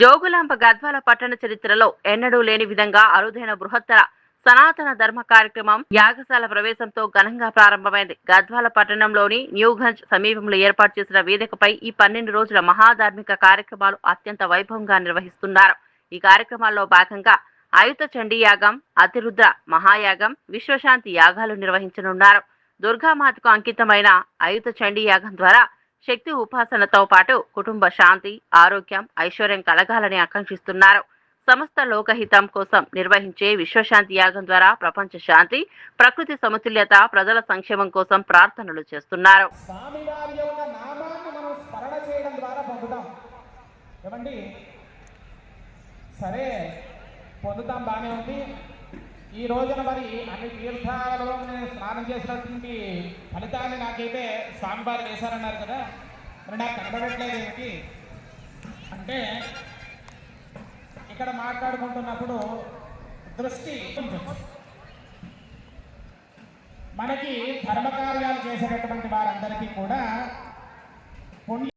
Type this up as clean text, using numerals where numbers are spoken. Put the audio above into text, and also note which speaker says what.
Speaker 1: జోగులాంబ గద్వాల పట్టణ చరిత్రలో ఎన్నడూ లేని విధంగా అరుదైన బృహత్తర సనాతన ధర్మ కార్యక్రమం యాగశాల ప్రవేశంతో ఘనంగా ప్రారంభమైంది. గద్వాల పట్టణంలోని న్యూగంజ్ సమీపంలో ఏర్పాటు చేసిన వేదికపై ఈ 12 రోజుల మహాధార్మిక కార్యక్రమాలు అత్యంత వైభవంగా నిర్వహిస్తున్నారు. ఈ కార్యక్రమాల్లో భాగంగా ఆయుత చండీ యాగం, అతిరుద్ర మహాయాగం, విశ్వశాంతి యాగాలు నిర్వహించనున్నారు. దుర్గామాతకు అంకితమైన ఆయుత చండీ యాగం ద్వారా శక్తి ఉపాసనతో పాటు కుటుంబ శాంతి, ఆరోగ్యం, ఐశ్వర్యం కలగాలని ఆకాంక్షిస్తున్నారు. సమస్త లోకహితం కోసం నిర్వహించే విశ్వశాంతి యాగం ద్వారా ప్రపంచ శాంతి, ప్రకృతి సమతుల్యత, ప్రజల సంక్షేమం కోసం ప్రార్థనలు చేస్తున్నారు.
Speaker 2: సరే పొందుతాం, బాగానే ఉంది. ఈ రోజున మరి అన్ని తీర్థాలలో నేను స్నానం చేసినటువంటి ఫలితాన్ని నాకైతే స్వామివారు వేశారన్నారు కదా, మరి నాకు కనబడట్లేదు ఏమిటి అంటే, ఇక్కడ మాట్లాడుకుంటున్నప్పుడు దృష్టి మనకి ధర్మకార్యాలు చేసేటటువంటి వారందరికీ కూడా పుణ్య